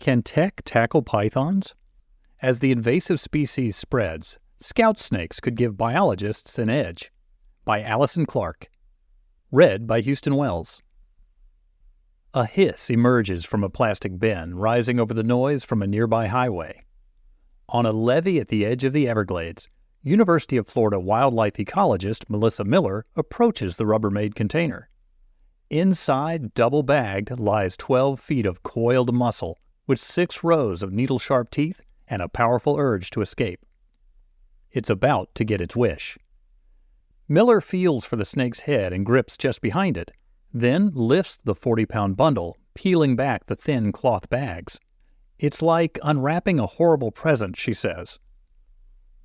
Can tech tackle pythons? As the invasive species spreads, scout snakes could give biologists an edge. By Allison Clark. Read by Houston Wells. A hiss emerges from a plastic bin, rising over the noise from a nearby highway. On a levee at the edge of the Everglades, University of Florida wildlife ecologist Melissa Miller approaches the Rubbermaid container. Inside, double-bagged, lies 12 feet of coiled muscle with 6 rows of needle-sharp teeth and a powerful urge to escape. It's about to get its wish. Miller feels for the snake's head and grips just behind it, then lifts the 40-pound bundle, peeling back the thin cloth bags. It's like unwrapping a horrible present, she says.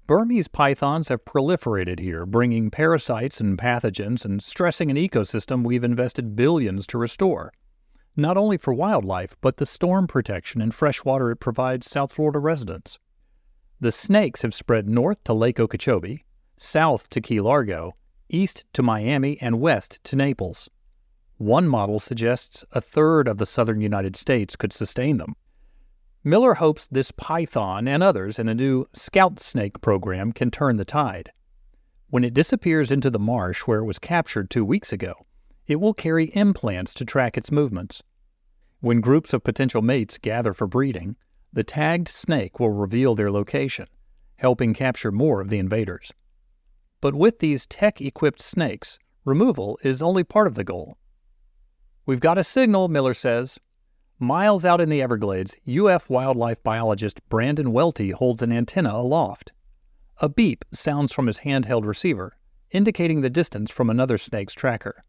Burmese pythons have proliferated here, bringing parasites and pathogens and stressing an ecosystem we've invested billions to restore, not only for wildlife, but the storm protection and fresh water it provides South Florida residents. The snakes have spread north to Lake Okeechobee, south to Key Largo, east to Miami, and west to Naples. One model suggests a third of the southern United States could sustain them. Miller hopes this python and others in a new scout snake program can turn the tide. When it disappears into the marsh where it was captured 2 weeks ago, it will carry implants to track its movements. When groups of potential mates gather for breeding, the tagged snake will reveal their location, helping capture more of the invaders. But with these tech-equipped snakes, removal is only part of the goal. We've got a signal, Miller says. Miles out in the Everglades, UF wildlife biologist Brandon Welty holds an antenna aloft. A beep sounds from his handheld receiver, indicating the distance from another snake's tracker.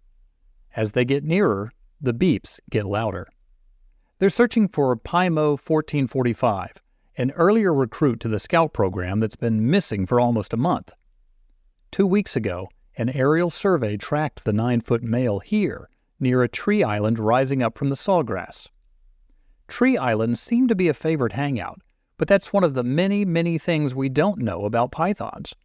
As they get nearer, the beeps get louder. They're searching for Pymo 1445, an earlier recruit to the Scout program that's been missing for almost a month. 2 weeks ago, an aerial survey tracked the 9-foot male here, near a tree island rising up from the sawgrass. Tree islands seem to be a favorite hangout, but that's one of the many, many things we don't know about pythons.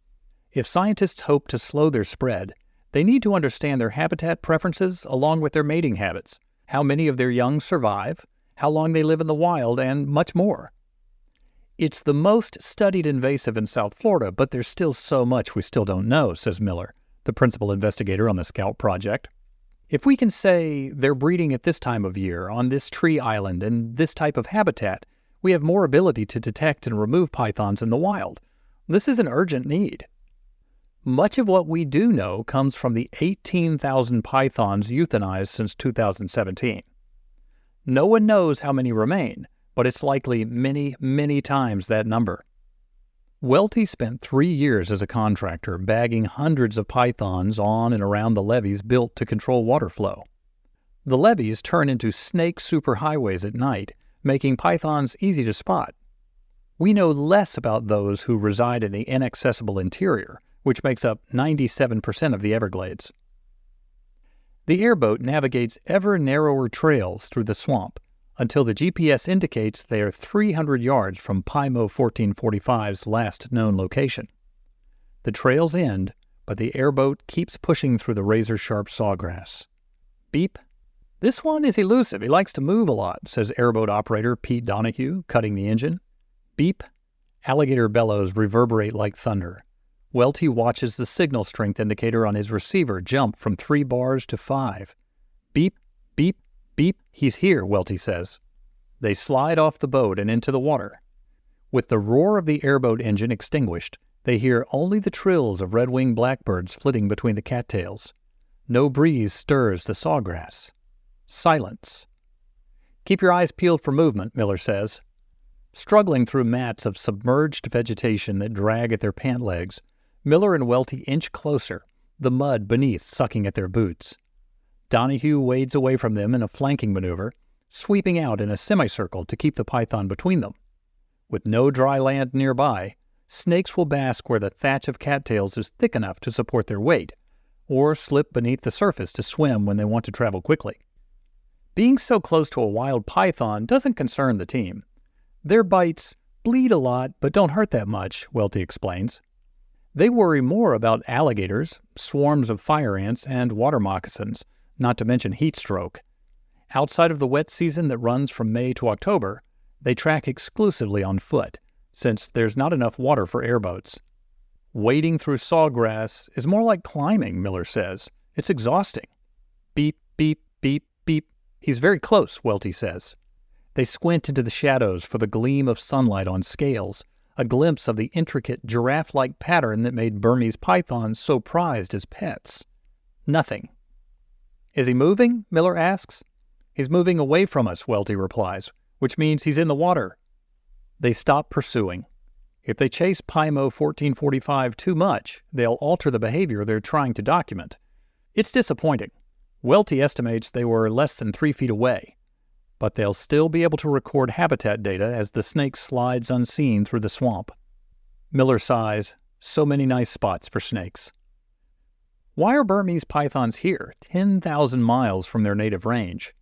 If scientists hope to slow their spread, they need to understand their habitat preferences along with their mating habits, how many of their young survive, how long they live in the wild, and much more. It's the most studied invasive in South Florida, but there's still so much we still don't know, says Miller, the principal investigator on the Scout project. If we can say they're breeding at this time of year, on this tree island, in this type of habitat, we have more ability to detect and remove pythons in the wild. This is an urgent need. Much of what we do know comes from the 18,000 pythons euthanized since 2017. No one knows how many remain, but it's likely many, many times that number. Welty spent 3 years as a contractor bagging hundreds of pythons on and around the levees built to control water flow. The levees turn into snake superhighways at night, making pythons easy to spot. We know less about those who reside in the inaccessible interior, which makes up 97% of the Everglades. The airboat navigates ever narrower trails through the swamp, until the GPS indicates they are 300 yards from Pymo 1445's last known location. The trails end, but the airboat keeps pushing through the razor-sharp sawgrass. Beep. This one is elusive. He likes to move a lot, says airboat operator Pete Donahue, cutting the engine. Beep. Alligator bellows reverberate like thunder. Welty watches the signal strength indicator on his receiver jump from 3 bars to 5. Beep, beep, beep. He's here, Welty says. They slide off the boat and into the water. With the roar of the airboat engine extinguished, they hear only the trills of red-winged blackbirds flitting between the cattails. No breeze stirs the sawgrass. Silence. Keep your eyes peeled for movement, Miller says. Struggling through mats of submerged vegetation that drag at their pant legs, Miller and Welty inch closer, the mud beneath sucking at their boots. Donahue wades away from them in a flanking maneuver, sweeping out in a semicircle to keep the python between them. With no dry land nearby, snakes will bask where the thatch of cattails is thick enough to support their weight, or slip beneath the surface to swim when they want to travel quickly. Being so close to a wild python doesn't concern the team. Their bites bleed a lot but don't hurt that much, Welty explains. They worry more about alligators, swarms of fire ants, and water moccasins, not to mention heat stroke. Outside of the wet season that runs from May to October, They track exclusively on foot, since there's not enough water for airboats. Wading through sawgrass is more like climbing, Miller says. It's exhausting. Beep, beep, beep, beep. He's very close, Welty says. They squint into the shadows for the gleam of sunlight on scales, a glimpse of the intricate giraffe-like pattern that made Burmese pythons so prized as pets. Nothing. Is he moving? Miller asks. He's moving away from us, Welty replies, which means he's in the water. They stop pursuing. If they chase Pymo 1445 too much, they'll alter the behavior they're trying to document. It's disappointing. Welty estimates they were less than 3 feet away, but they'll still be able to record habitat data as the snake slides unseen through the swamp. Miller sighs, so many nice spots for snakes. Why are Burmese pythons here, 10,000 miles from their native range?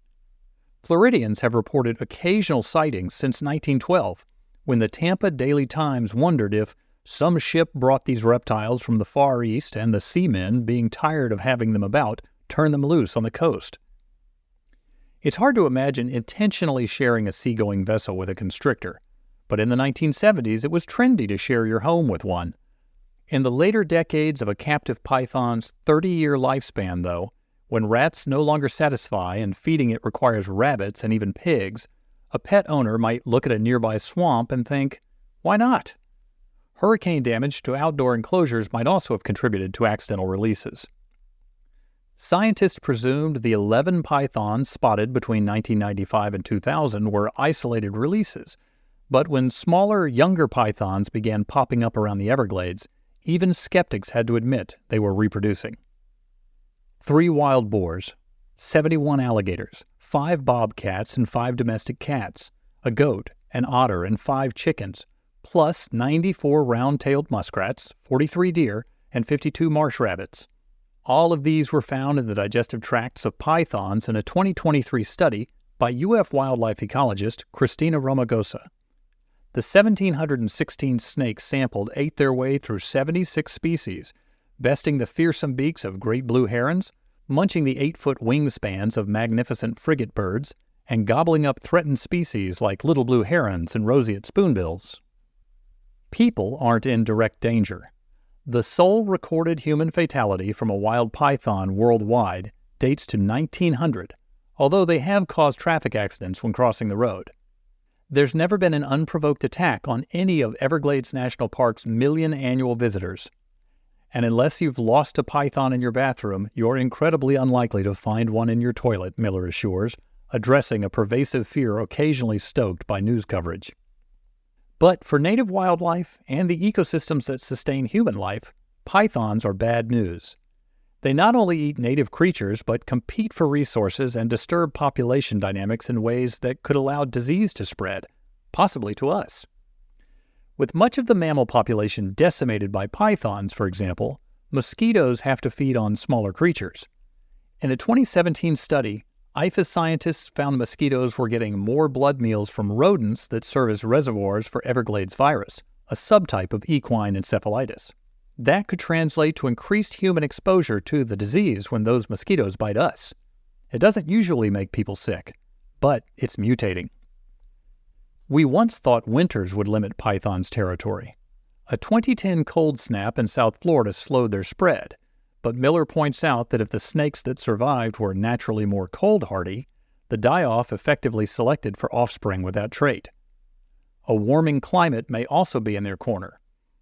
Floridians have reported occasional sightings since 1912, when the Tampa Daily Times wondered if some ship brought these reptiles from the Far East and the seamen, being tired of having them about, turned them loose on the coast. It's hard to imagine intentionally sharing a seagoing vessel with a constrictor, but in the 1970s it was trendy to share your home with one. In the later decades of a captive python's 30-year lifespan, though, when rats no longer satisfy and feeding it requires rabbits and even pigs, a pet owner might look at a nearby swamp and think, why not? Hurricane damage to outdoor enclosures might also have contributed to accidental releases. Scientists presumed the 11 pythons spotted between 1995 and 2000 were isolated releases, but when smaller, younger pythons began popping up around the Everglades, even skeptics had to admit they were reproducing. 3 wild boars, 71 alligators, 5 bobcats and 5 domestic cats, a goat, an otter, and 5 chickens, plus 94 round-tailed muskrats, 43 deer, and 52 marsh rabbits. All of these were found in the digestive tracts of pythons in a 2023 study by UF wildlife ecologist Christina Romagosa. The 1,716 snakes sampled ate their way through 76 species, besting the fearsome beaks of great blue herons, munching the 8-foot wingspans of magnificent frigate birds, and gobbling up threatened species like little blue herons and roseate spoonbills. People aren't in direct danger. The sole recorded human fatality from a wild python worldwide dates to 1900, although they have caused traffic accidents when crossing the road. There's never been an unprovoked attack on any of Everglades National Park's million annual visitors. And unless you've lost a python in your bathroom, you're incredibly unlikely to find one in your toilet, Miller assures, addressing a pervasive fear occasionally stoked by news coverage. But for native wildlife and the ecosystems that sustain human life, pythons are bad news. They not only eat native creatures, but compete for resources and disturb population dynamics in ways that could allow disease to spread, possibly to us. With much of the mammal population decimated by pythons, for example, mosquitoes have to feed on smaller creatures. In a 2017 study, IFAS scientists found mosquitoes were getting more blood meals from rodents that serve as reservoirs for Everglades virus, a subtype of equine encephalitis. That could translate to increased human exposure to the disease when those mosquitoes bite us. It doesn't usually make people sick, but it's mutating. We once thought winters would limit pythons' territory. A 2010 cold snap in South Florida slowed their spread, but Miller points out that if the snakes that survived were naturally more cold-hardy, the die-off effectively selected for offspring with that trait. A warming climate may also be in their corner,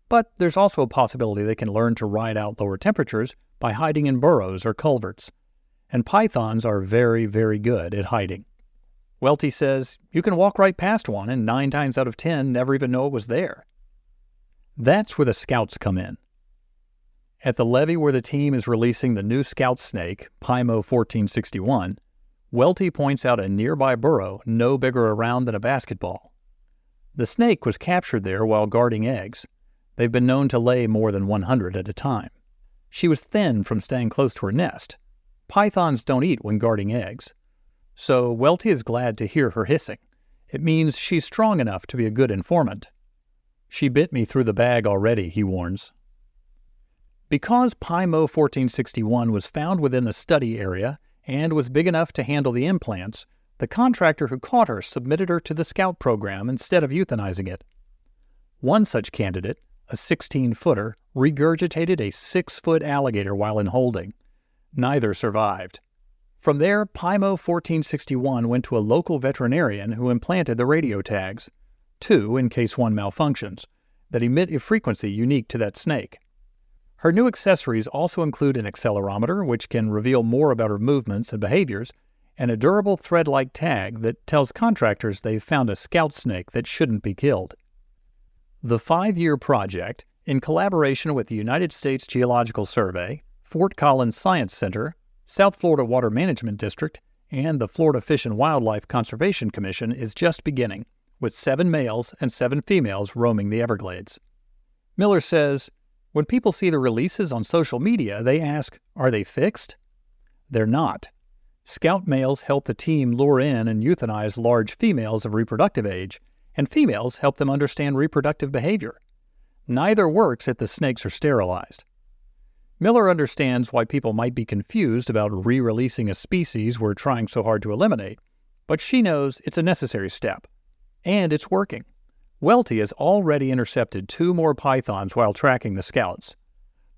but there's also a possibility they can learn to ride out lower temperatures by hiding in burrows or culverts. And pythons are very, very good at hiding. Welty says you can walk right past one and 9 times out of 10 never even know it was there. That's where the scouts come in. At the levee where the team is releasing the new scout snake, Pymo 1461, Welty points out a nearby burrow no bigger around than a basketball. The snake was captured there while guarding eggs. They've been known to lay more than 100 at a time. She was thin from staying close to her nest. Pythons don't eat when guarding eggs. So Welty is glad to hear her hissing. It means she's strong enough to be a good informant. She bit me through the bag already, he warns. Because Pymo 1461 was found within the study area and was big enough to handle the implants, The contractor who caught her submitted her to the Scout program instead of euthanizing it. One such candidate, a 16-footer, regurgitated a 6-foot alligator while in holding. Neither survived. From there, Pymo 1461 went to a local veterinarian who implanted the radio tags, 2 in case one malfunctions, that emit a frequency unique to that snake. Her new accessories also include an accelerometer, which can reveal more about her movements and behaviors, and a durable thread-like tag that tells contractors they've found a Scout snake that shouldn't be killed. The 5-year project, in collaboration with the United States Geological Survey, Fort Collins Science Center, South Florida Water Management District, and the Florida Fish and Wildlife Conservation Commission, is just beginning, with 7 males and 7 females roaming the Everglades. Miller says, "When people see the releases on social media, they ask, are they fixed? They're not. Scout males help the team lure in and euthanize large females of reproductive age, and females help them understand reproductive behavior. Neither works if the snakes are sterilized." Miller understands why people might be confused about re-releasing a species we're trying so hard to eliminate, but she knows it's a necessary step. And it's working. Welty has already intercepted 2 more pythons while tracking the Scouts.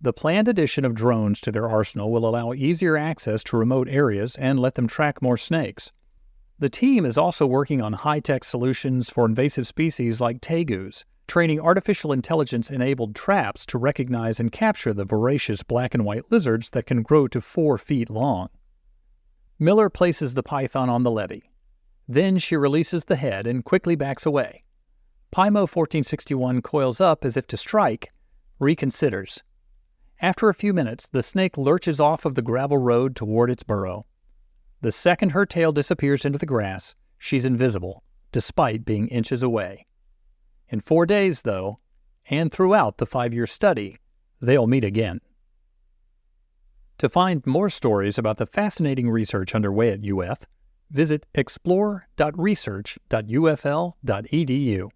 The planned addition of drones to their arsenal will allow easier access to remote areas and let them track more snakes. The team is also working on high-tech solutions for invasive species like tegus, training artificial intelligence-enabled traps to recognize and capture the voracious black and white lizards that can grow to 4 feet long. Miller places the python on the levee. Then she releases the head and quickly backs away. Pymo 1461 coils up as if to strike, reconsiders. After a few minutes, the snake lurches off of the gravel road toward its burrow. The second her tail disappears into the grass, she's invisible, despite being inches away. In 4 days, though, and throughout the 5-year study, they'll meet again. To find more stories about the fascinating research underway at UF, visit explore.research.ufl.edu.